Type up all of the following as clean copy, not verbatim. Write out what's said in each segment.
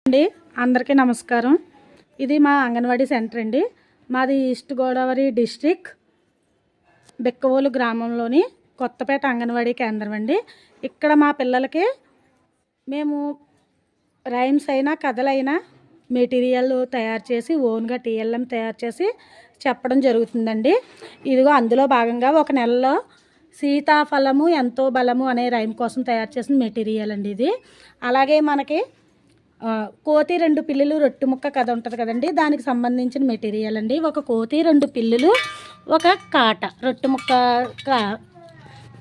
అండి అందరికీ నమస్కారం. ఇది మా అంగన్వాడీ సెంటర్ అండి. మాది ఈస్ట్ గోదావరి డిస్ట్రిక్ట్ బెక్కవోలు గ్రామంలోని కొత్తపేట అంగన్వాడీ కేంద్రం అండి. ఇక్కడ మా పిల్లలకి మేము రైమ్స్ అయినా కథలైనా మెటీరియల్ తయారు చేసి ఓన్గా టీఎల్ఎం తయారు చేసి చెప్పడం జరుగుతుందండి. ఇదిగో అందులో భాగంగా ఒక నెలలో సీతాఫలము ఎంతో బలము అనే రైమ్ కోసం తయారు చేసిన మెటీరియల్ అండి ఇది. అలాగే మనకి కోతి రెండు పిల్లులు రొట్టె ముక్క కథ ఉంటుంది కదండి, దానికి సంబంధించిన మెటీరియల్ అండి. ఒక కోతి రెండు పిల్లులు ఒక కాట రొట్టె ముక్క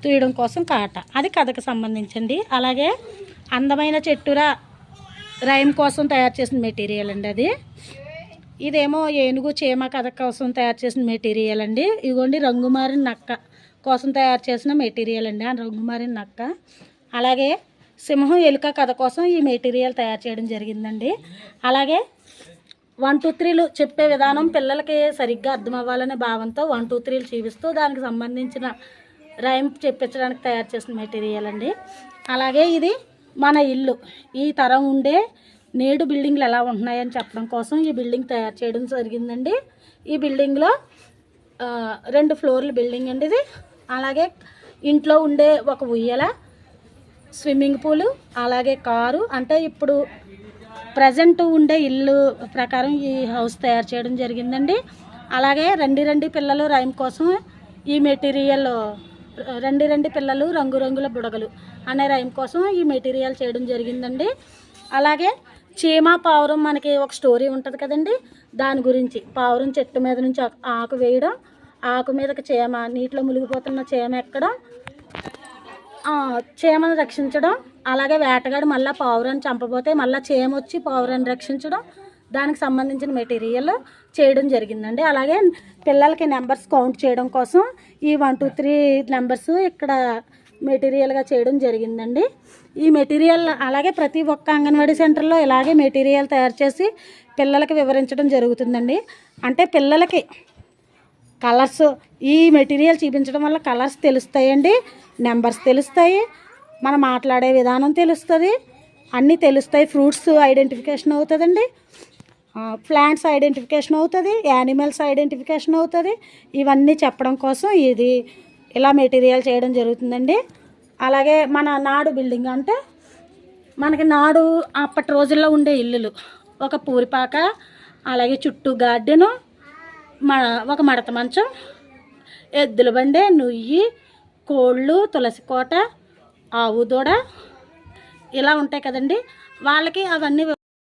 తీయడం కోసం కాట, అది కథకు సంబంధించండి. అలాగే అందమైన చెట్టురా రైమ్ కోసం తయారు చేసిన మెటీరియల్ అండి అది. ఇదేమో ఏనుగు చీమ కథ కోసం తయారు చేసిన మెటీరియల్ అండి. ఇదిగోండి రంగుమారిన నక్క కోసం తయారు చేసిన మెటీరియల్ అండి, ఆ రంగుమారిన నక్క. అలాగే సింహం ఎలుక కథ కోసం ఈ మెటీరియల్ తయారు చేయడం జరిగిందండి. అలాగే 1 2 3లు చెప్పే విధానం పిల్లలకి సరిగ్గా అర్థం అవ్వాలనే భావంతో 1 2 3లు చూపిస్తూ దానికి సంబంధించిన రైమ్ చెప్పించడానికి తయారు చేసిన మెటీరియల్ అండి. అలాగే ఇది మన ఇల్లు, ఈ తరం ఉండే నేడు బిల్డింగ్లు ఎలా ఉంటున్నాయని చెప్పడం కోసం ఈ బిల్డింగ్ తయారు చేయడం జరిగిందండి. ఈ బిల్డింగ్లో 2 ఫ్లోర్ల బిల్డింగ్ అండి ఇది. అలాగే ఇంట్లో ఉండే ఒక ఉయ్యల, స్విమ్మింగ్ పూలు, అలాగే కారు, అంటే ఇప్పుడు ప్రజెంట్ ఉండే ఇల్లు ప్రకారం ఈ హౌస్ తయారు చేయడం జరిగిందండి. అలాగే రండి పిల్లలు రైమ్ కోసం ఈ మెటీరియల్ రండి పిల్లలు రంగురంగుల బుడగలు అనే రైమ్ కోసం ఈ మెటీరియల్ చేయడం జరిగిందండి. అలాగే చీమ పావురం మనకి ఒక స్టోరీ ఉంటుంది కదండి, దాని గురించి పావురం చెట్టు మీద నుంచి ఆకు వేయడం, ఆకు మీదకి చీమ, నీటిలో మునిగిపోతున్న చీమ ఎక్కడం, చీమను రక్షించడం, అలాగే వేటగాడు మళ్ళీ పావురాన్ని చంపబోతే మళ్ళీ చీమ వచ్చి పావురాన్ని రక్షించడం, దానికి సంబంధించిన మెటీరియల్ చేయడం జరిగిందండి. అలాగే పిల్లలకి నెంబర్స్ కౌంట్ చేయడం కోసం ఈ 1 2 3 నెంబర్స్ ఇక్కడ మెటీరియల్గా చేయడం జరిగిందండి. ఈ మెటీరియల్ అలాగే ప్రతి ఒక్క అంగన్వాడీ సెంటర్లో ఇలాగే మెటీరియల్ తయారు చేసి పిల్లలకి వివరించడం జరుగుతుందండి. అంటే పిల్లలకి కలర్స్ ఈ మెటీరియల్ చూపించడం వల్ల కలర్స్ తెలుస్తాయండి, నెంబర్స్ తెలుస్తాయి, మనం మాట్లాడే విధానం తెలుస్తుంది, అన్నీ తెలుస్తాయి. ఫ్రూట్స్ ఐడెంటిఫికేషన్ అవుతుందండి, ప్లాంట్స్ ఐడెంటిఫికేషన్ అవుతుంది, యానిమల్స్ ఐడెంటిఫికేషన్ అవుతుంది. ఇవన్నీ చెప్పడం కోసం ఇది ఇలా మెటీరియల్ చేయడం జరుగుతుందండి. అలాగే మన నాడు బిల్డింగ్ అంటే మనకి నాడు అప్పటి రోజుల్లో ఉండే ఇల్లులు, ఒక పూరిపాక, అలాగే చుట్టూ గార్డెను, ఒక మడత మంచం, ఎద్దుల బండి, నుయ్యి, కోళ్ళు, తులసి కోట, ఆవు దూడ ఇలా ఉంటాయి కదండి. వాళ్ళకి అవన్నీ